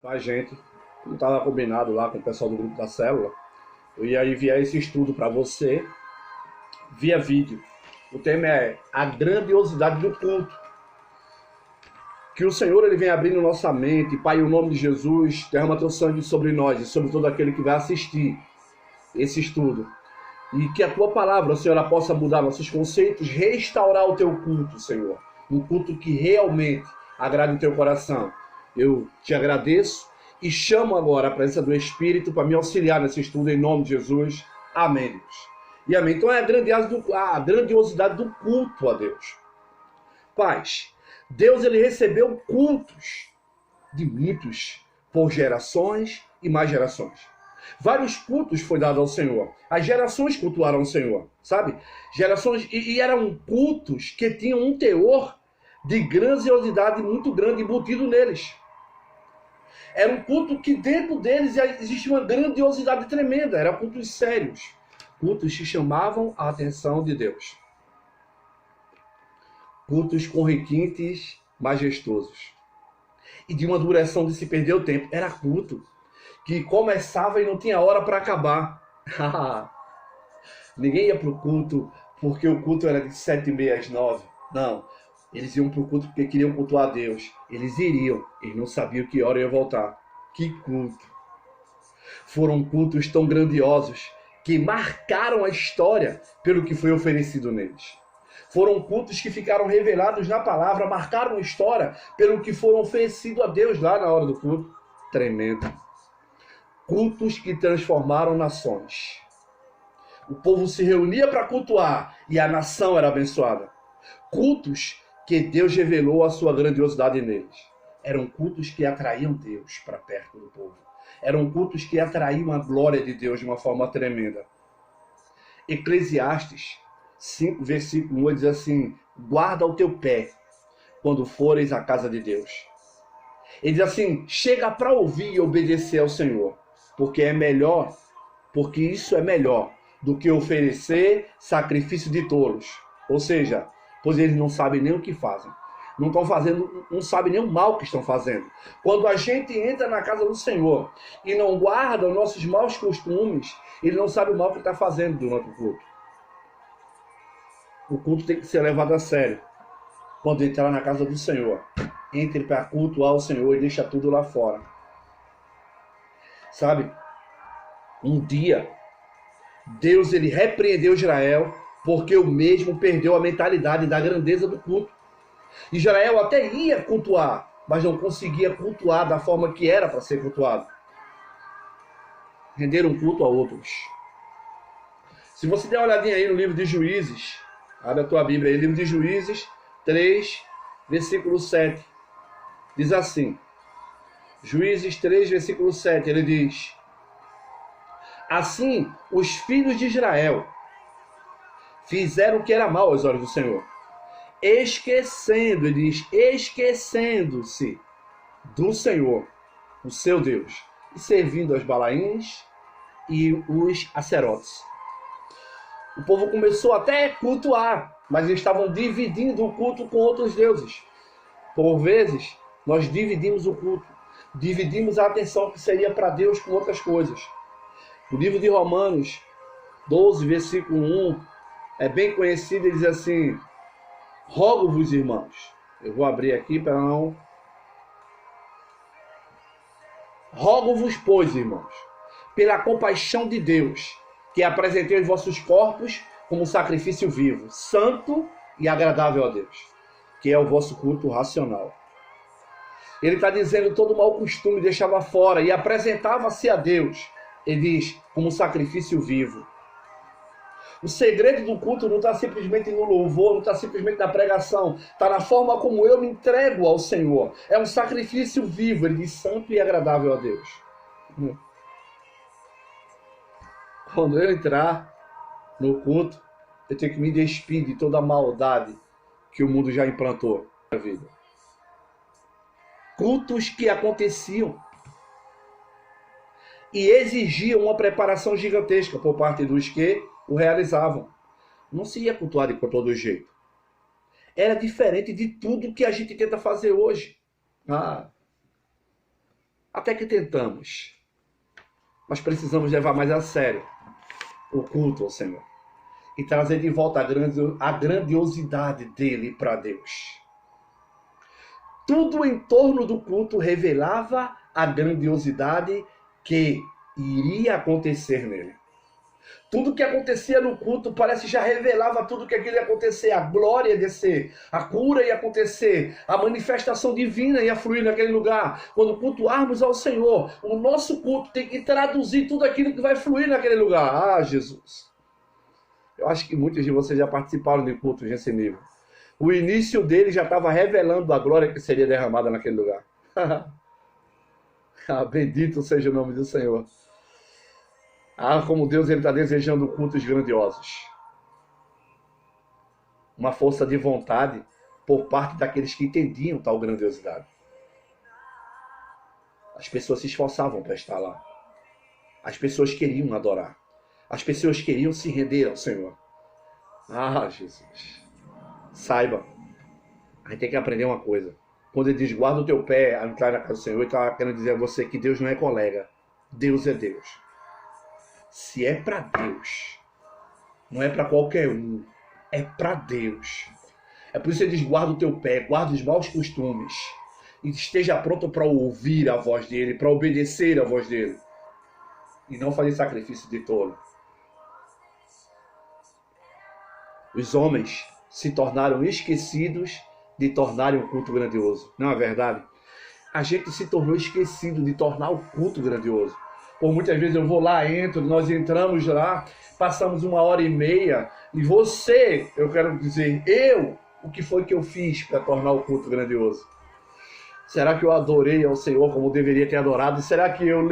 A gente, não estava combinado lá com o pessoal do grupo da célula, eu ia enviar esse estudo para você via vídeo. O tema é a grandiosidade do culto. Que o Senhor ele vem abrindo nossa mente, Pai, em nome de Jesus, derrama teu sangue sobre nós e sobre todo aquele que vai assistir esse estudo. E que a tua palavra, Senhor, possa mudar nossos conceitos, restaurar o teu culto, Senhor. Um culto que realmente agrade o teu coração. Eu te agradeço e chamo agora a presença do Espírito para me auxiliar nesse estudo, em nome de Jesus. Amém, Deus. E amém. Então é a grandiosidade do culto a Deus. Paz, Deus ele recebeu cultos de muitos por gerações e mais gerações. Vários cultos foi dado ao Senhor. As gerações cultuaram o Senhor, sabe? Gerações e eram cultos que tinham um teor de grandiosidade muito grande embutido neles. Era um culto que dentro deles existia uma grandiosidade tremenda. Eram cultos sérios. Cultos que chamavam a atenção de Deus. Cultos com requintes majestosos. E de uma duração de se perder o tempo. Era culto que começava e não tinha hora para acabar. Ninguém ia para o culto porque o culto era de 7h30 às 9. Não. Eles iam para o culto porque queriam cultuar a Deus. Eles iriam. Eles não sabiam que hora ia voltar. Que culto. Foram cultos tão grandiosos que marcaram a história pelo que foi oferecido neles. Foram cultos que ficaram revelados na palavra, marcaram a história pelo que foram oferecidos a Deus lá na hora do culto. Tremendo. Cultos que transformaram nações. O povo se reunia para cultuar e a nação era abençoada. Cultos que Deus revelou a sua grandiosidade neles. Eram cultos que atraíam Deus para perto do povo. Eram cultos que atraíam a glória de Deus de uma forma tremenda. Eclesiastes 5, versículo 1 diz assim: guarda o teu pé quando fores à casa de Deus. Ele diz assim: chega para ouvir e obedecer ao Senhor, porque isso é melhor do que oferecer sacrifício de tolos. Ou seja, pois eles não sabem nem o que fazem. Não sabem nem o mal que estão fazendo. Quando a gente entra na casa do Senhor e não guarda os nossos maus costumes, ele não sabe o mal que está fazendo durante o culto. O culto tem que ser levado a sério. Quando entrar na casa do Senhor, entre para cultuar o Senhor e deixa tudo lá fora. Sabe? Um dia, Deus ele repreendeu Israel porque o mesmo perdeu a mentalidade da grandeza do culto. Israel até ia cultuar, mas não conseguia cultuar da forma que era para ser cultuado. Renderam culto a outros. Se você der uma olhadinha aí no livro de Juízes, abre a tua Bíblia aí, livro de Juízes 3, versículo 7. Diz assim, Juízes 3, versículo 7, ele diz: assim, os filhos de Israel fizeram o que era mal aos olhos do Senhor, ele diz, esquecendo-se do Senhor, o seu Deus, e servindo aos Balaíns e os Acerotes. O povo começou até a cultuar, mas eles estavam dividindo o culto com outros deuses. Por vezes, nós dividimos o culto, dividimos a atenção que seria para Deus com outras coisas. O livro de Romanos 12, versículo 1, é bem conhecido, ele diz assim: rogo-vos, irmãos. Eu vou abrir aqui para não... rogo-vos, pois, irmãos, pela compaixão de Deus, que apresentei os vossos corpos como sacrifício vivo, santo e agradável a Deus, que é o vosso culto racional. Ele está dizendo todo mau costume deixava fora e apresentava-se a Deus, ele diz, como sacrifício vivo. O segredo do culto não está simplesmente no louvor, não está simplesmente na pregação, está na forma como eu me entrego ao Senhor. É um sacrifício vivo, ele diz, santo e agradável a Deus. Quando eu entrar no culto, eu tenho que me despir de toda a maldade que o mundo já implantou na minha vida. Cultos que aconteciam e exigiam uma preparação gigantesca por parte dos que o realizavam. Não se ia cultuar de todo jeito. Era diferente de tudo que a gente tenta fazer hoje. Até que tentamos. Mas precisamos levar mais a sério o culto ao Senhor. E trazer de volta a grandiosidade dele para Deus. Tudo em torno do culto revelava a grandiosidade que iria acontecer nele. Tudo que acontecia no culto parece já revelava tudo que aquilo ia acontecer. A glória ia descer, a cura ia acontecer, a manifestação divina ia fluir naquele lugar. Quando cultuarmos ao Senhor, o nosso culto tem que traduzir tudo aquilo que vai fluir naquele lugar. Ah, Jesus! Eu acho que muitos de vocês já participaram de cultos nesse nível. O início dele já estava revelando a glória que seria derramada naquele lugar. Ah, bendito seja o nome do Senhor. Ah, como Deus está desejando cultos grandiosos. Uma força de vontade por parte daqueles que entendiam tal grandiosidade. As pessoas se esforçavam para estar lá. As pessoas queriam adorar. As pessoas queriam se render ao Senhor. Ah, Jesus. Saiba, a gente tem que aprender uma coisa. Quando ele diz, guarda o teu pé a entrar na casa do Senhor, ele está querendo dizer a você que Deus não é colega. Deus é Deus. Se é para Deus, não é para qualquer um, é para Deus. É por isso que ele diz, guarda o teu pé, guarda os maus costumes. E esteja pronto para ouvir a voz dele, para obedecer a voz dele. E não fazer sacrifício de tolo. Os homens se tornaram esquecidos de tornarem um culto grandioso. Não é verdade? A gente se tornou esquecido de tornar o culto grandioso. Por muitas vezes eu vou lá, entro, nós entramos lá, passamos 1h30, e você, eu quero dizer, o que foi que eu fiz para tornar o culto grandioso? Será que eu adorei ao Senhor como deveria ter adorado? Será que eu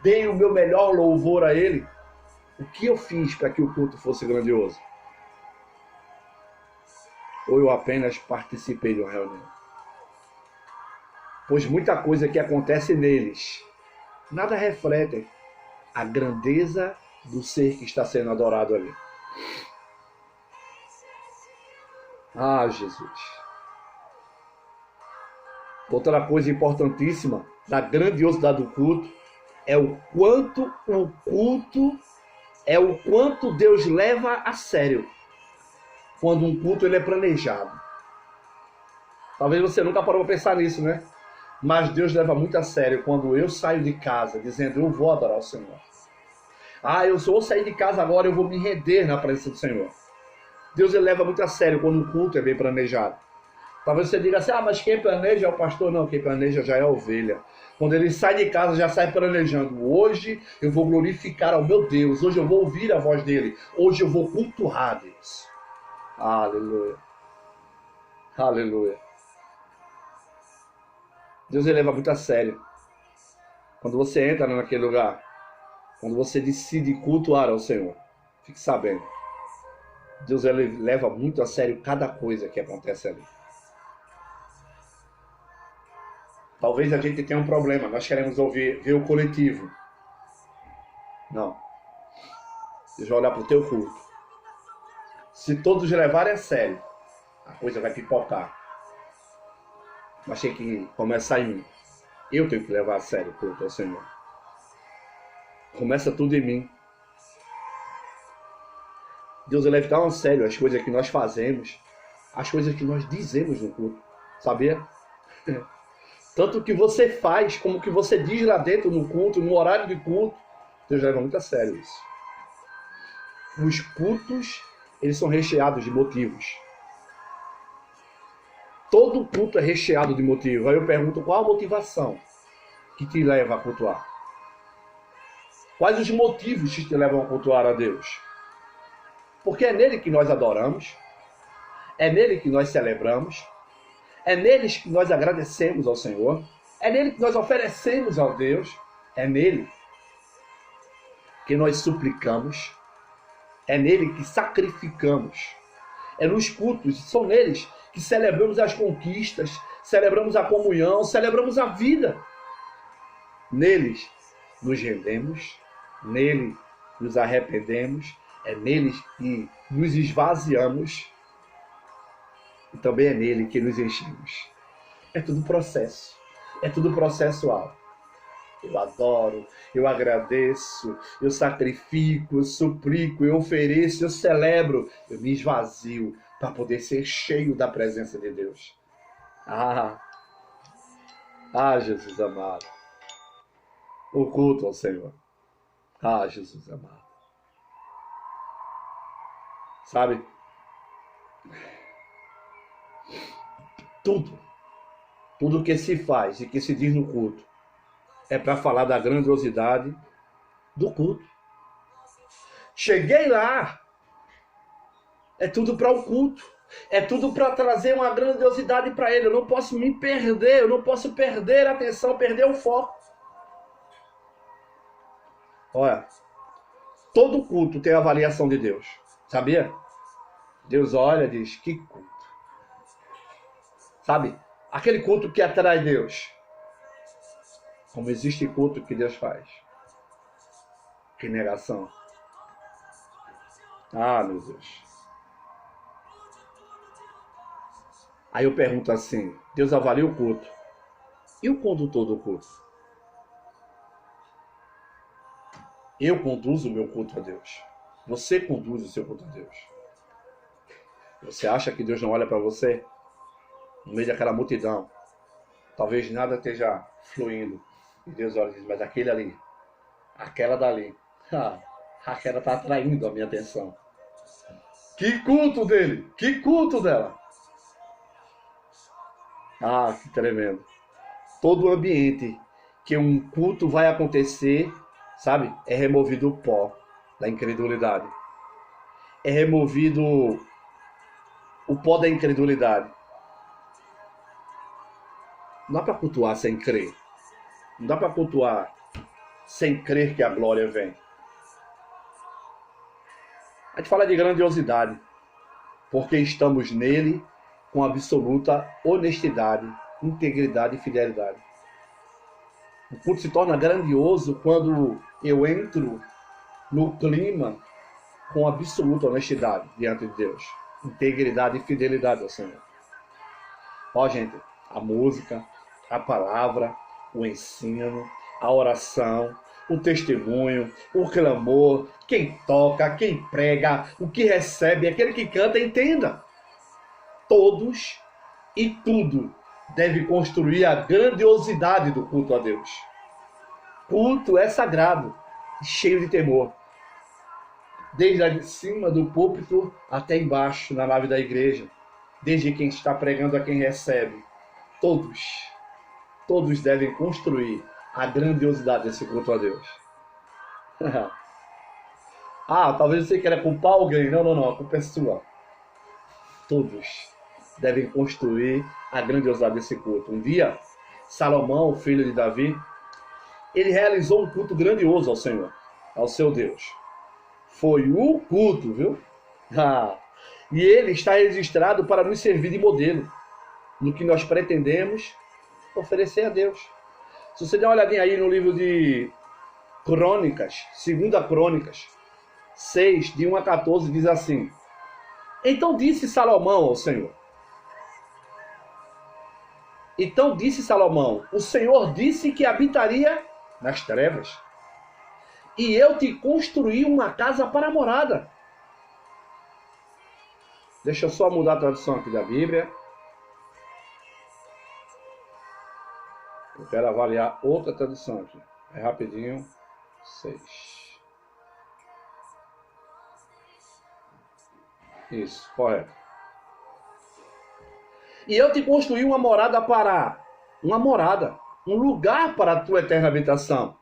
dei o meu melhor louvor a Ele? O que eu fiz para que o culto fosse grandioso? Ou eu apenas participei de uma reunião? Pois muita coisa que acontece neles, nada reflete a grandeza do ser que está sendo adorado ali. Ah, Jesus. Outra coisa importantíssima da grandiosidade do culto é o quanto Deus leva a sério quando um culto ele é planejado. Talvez você nunca parou para pensar nisso, né? Mas Deus leva muito a sério quando eu saio de casa dizendo, eu vou adorar o Senhor. Ah, eu vou sair de casa agora, eu vou me render na presença do Senhor. Deus ele leva muito a sério quando o culto é bem planejado. Talvez você diga assim, mas quem planeja é o pastor? Não, quem planeja já é a ovelha. Quando ele sai de casa, já sai planejando. Hoje eu vou glorificar ao meu Deus. Hoje eu vou ouvir a voz dele. Hoje eu vou cultuar a Deus. Aleluia. Aleluia. Deus ele leva muito a sério. Quando você entra naquele lugar, quando você decide cultuar ao Senhor, fique sabendo. Deus ele leva muito a sério cada coisa que acontece ali. Talvez a gente tenha um problema, nós queremos ver o coletivo. Não. Deus vai olhar para o teu culto. Se todos levarem a sério, a coisa vai pipocar. Mas tem que começar em mim. Eu tenho que levar a sério o culto ao Senhor. Começa tudo em mim. Deus leva tão a sério as coisas que nós fazemos, as coisas que nós dizemos no culto. Sabia? Tanto o que você faz, como o que você diz lá dentro no culto, no horário de culto, Deus leva muito a sério isso. Os cultos, eles são recheados de motivos. Todo culto é recheado de motivos. Aí eu pergunto, qual a motivação que te leva a cultuar? Quais os motivos que te levam a cultuar a Deus? Porque é nele que nós adoramos, é nele que nós celebramos, é neles que nós agradecemos ao Senhor, é nele que nós oferecemos a Deus, é nele que nós suplicamos, é nele que sacrificamos, é nos cultos, são neles que celebramos as conquistas, celebramos a comunhão, celebramos a vida. Neles nos rendemos, nele nos arrependemos, é neles que nos esvaziamos e também é nele que nos enchemos. É tudo processo. É tudo processual. Eu adoro, eu agradeço, eu sacrifico, eu suplico, eu ofereço, eu celebro, eu me esvazio para poder ser cheio da presença de Deus. Jesus amado. O culto ao Senhor. Jesus amado. Sabe? Tudo que se faz e que se diz no culto é para falar da grandiosidade do culto. Cheguei lá. É tudo para o culto. É tudo para trazer uma grandiosidade para ele. Eu não posso me perder. Eu não posso perder a atenção, perder o foco. Olha, todo culto tem a avaliação de Deus. Sabia? Deus olha e diz, que culto. Sabe? Aquele culto que atrai Deus. Como existe culto que Deus faz. Que negação. Meu Deus. Aí eu pergunto assim, Deus avalia o culto. E o condutor do culto? Eu conduzo o meu culto a Deus. Você conduz o seu culto a Deus. Você acha que Deus não olha para você? No meio daquela multidão. Talvez nada esteja fluindo. E Deus olha e diz, mas aquele ali, aquela dali, aquela está atraindo a minha atenção. Que culto dele! Que culto dela! Que tremendo. Todo o ambiente que um culto vai acontecer, sabe? É removido o pó da incredulidade. É removido o pó da incredulidade. Não dá para cultuar sem crer. Não dá para cultuar sem crer que a glória vem. A gente fala de grandiosidade, porque estamos nele com absoluta honestidade, integridade e fidelidade. O culto se torna grandioso quando eu entro no clima com absoluta honestidade diante de Deus. Integridade e fidelidade ao Senhor. Gente, a música, a palavra, o ensino, a oração, o testemunho, o clamor, quem toca, quem prega, o que recebe, aquele que canta, entenda. Todos e tudo deve construir a grandiosidade do culto a Deus. Culto é sagrado, cheio de temor. Desde lá de cima do púlpito até embaixo, na nave da igreja. Desde quem está pregando a quem recebe. Todos devem construir a grandiosidade desse culto a Deus. Talvez você queira culpar alguém. Não, a culpa é sua. Todos devem construir a grandiosidade desse culto. Um dia, Salomão, filho de Davi, ele realizou um culto grandioso ao Senhor, ao seu Deus. Foi o culto, viu? E ele está registrado para nos servir de modelo no que nós pretendemos oferecer a Deus. Se você der uma olhadinha aí no livro de Crônicas, 2 Crônicas, 6, de 1 a 14, diz assim: Então disse Salomão ao Senhor. O Senhor disse que habitaria nas trevas. E eu te construí uma casa para a morada. Deixa eu só mudar a tradução aqui da Bíblia. Eu quero avaliar outra tradução aqui. É rapidinho. 6. Isso, correto. E eu te construí uma morada um lugar para a tua eterna habitação.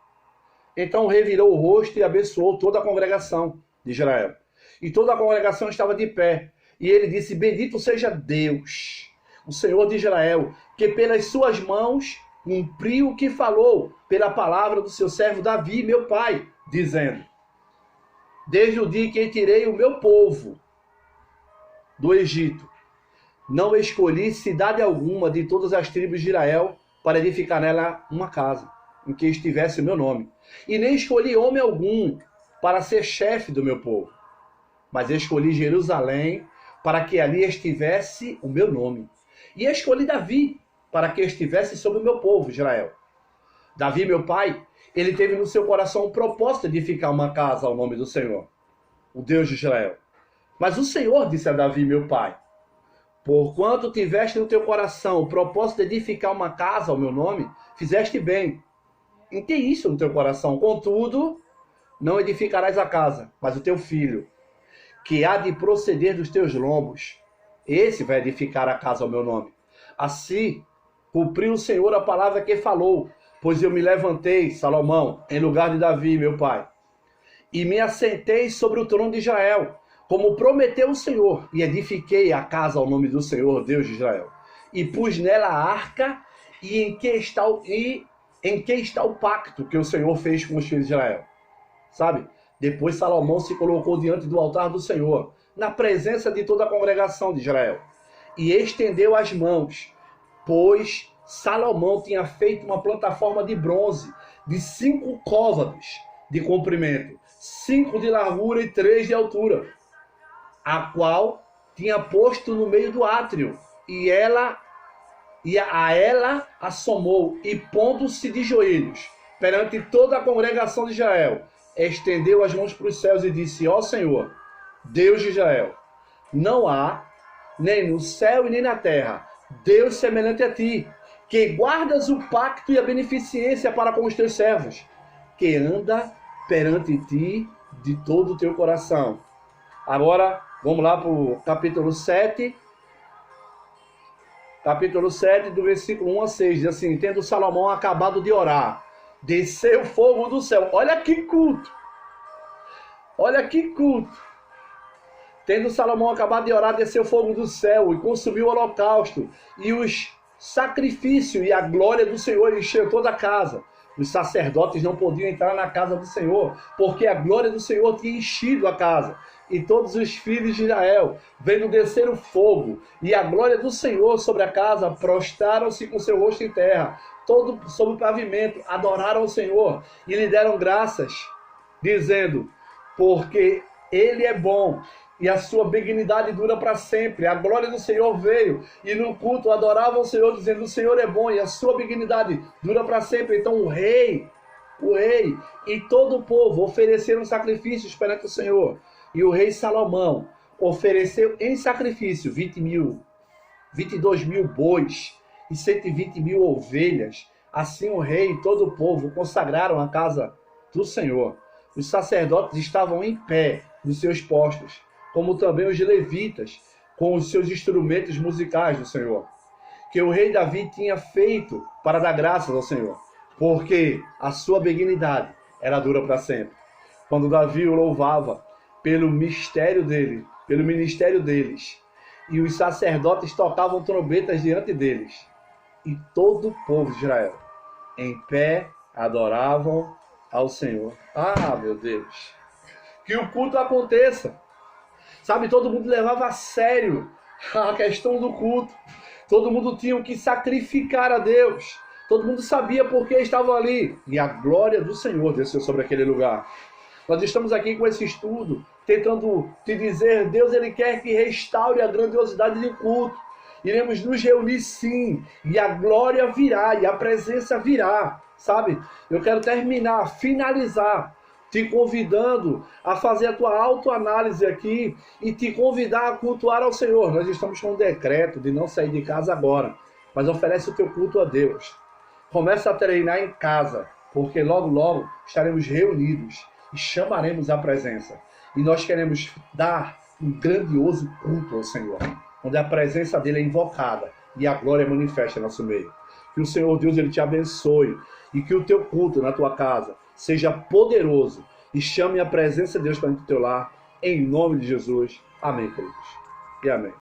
Então revirou o rosto e abençoou toda a congregação de Israel. E toda a congregação estava de pé. E ele disse: Bendito seja Deus, o Senhor de Israel, que pelas suas mãos cumpriu o que falou pela palavra do seu servo Davi, meu pai, dizendo: Desde o dia que tirei o meu povo do Egito, não escolhi cidade alguma de todas as tribos de Israel para edificar nela uma casa, em que estivesse o meu nome. E nem escolhi homem algum para ser chefe do meu povo, mas escolhi Jerusalém para que ali estivesse o meu nome. E escolhi Davi, para que estivesse sobre o meu povo, Israel. Davi, meu pai, ele teve no seu coração o propósito de edificar uma casa ao nome do Senhor, o Deus de Israel. Mas o Senhor disse a Davi, meu pai, porquanto tiveste no teu coração o propósito de edificar uma casa ao meu nome, fizeste bem. E tem isso no teu coração. Contudo, não edificarás a casa, mas o teu filho, que há de proceder dos teus lombos, esse vai edificar a casa ao meu nome. Assim, cumpriu o Senhor a palavra que falou, pois eu me levantei, Salomão, em lugar de Davi, meu pai, e me assentei sobre o trono de Israel, como prometeu o Senhor, e edifiquei a casa ao nome do Senhor, Deus de Israel. E pus nela a arca, e em que está o pacto que o Senhor fez com os filhos de Israel. Sabe? Depois Salomão se colocou diante do altar do Senhor, na presença de toda a congregação de Israel, e estendeu as mãos, pois Salomão tinha feito uma plataforma de bronze, de 5 côvados de comprimento, 5 de largura e 3 de altura, a qual tinha posto no meio do átrio, e a ela assomou, e pondo-se de joelhos perante toda a congregação de Israel, estendeu as mãos para os céus e disse, ó Senhor, Deus de Israel, não há, nem no céu e nem na terra, Deus semelhante a ti, que guardas o pacto e a beneficência para com os teus servos, que anda perante ti de todo o teu coração. Agora, vamos lá para o capítulo 7. Capítulo 7, do versículo 1 a 6. Diz assim, tendo Salomão acabado de orar, desceu fogo do céu. Olha que culto! Olha que culto! Tendo Salomão acabado de orar, desceu fogo do céu e consumiu o holocausto e os sacrifícios, e a glória do Senhor encheu toda a casa. Os sacerdotes não podiam entrar na casa do Senhor, porque a glória do Senhor tinha enchido a casa. E todos os filhos de Israel, vendo descer o fogo e a glória do Senhor sobre a casa, prostraram-se com seu rosto em terra, todo sobre o pavimento, adoraram o Senhor e lhe deram graças, dizendo, porque ele é bom e a sua benignidade dura para sempre. A glória do Senhor veio e no culto adoravam o Senhor, dizendo, o Senhor é bom e a sua benignidade dura para sempre. Então o rei e todo o povo ofereceram sacrifícios perante o Senhor. E o rei Salomão ofereceu em sacrifício 22 mil bois e 120 mil ovelhas. Assim o rei e todo o povo consagraram a casa do Senhor. Os sacerdotes estavam em pé nos seus postos, como também os levitas, com os seus instrumentos musicais do Senhor, que o rei Davi tinha feito para dar graças ao Senhor, porque a sua benignidade era dura para sempre. Quando Davi o louvava pelo ministério deles, e os sacerdotes tocavam trombetas diante deles, e todo o povo de Israel, em pé, adoravam ao Senhor. Ah, meu Deus! Que o culto aconteça! Sabe, todo mundo levava a sério a questão do culto. Todo mundo tinha que sacrificar a Deus. Todo mundo sabia por que estavam ali. E a glória do Senhor desceu sobre aquele lugar. Nós estamos aqui com esse estudo, tentando te dizer, Deus ele quer que restaure a grandiosidade do culto. Iremos nos reunir sim, e a glória virá, e a presença virá, sabe? Eu quero finalizar, te convidando a fazer a tua autoanálise aqui e te convidar a cultuar ao Senhor. Nós estamos com um decreto de não sair de casa agora, mas oferece o teu culto a Deus. Começa a treinar em casa, porque logo, logo estaremos reunidos e chamaremos a presença. E nós queremos dar um grandioso culto ao Senhor, onde a presença dele é invocada e a glória manifesta em nosso meio. Que o Senhor Deus ele te abençoe e que o teu culto na tua casa seja poderoso e chame a presença de Deus para dentro do teu lar, em nome de Jesus. Amém, queridos. E amém.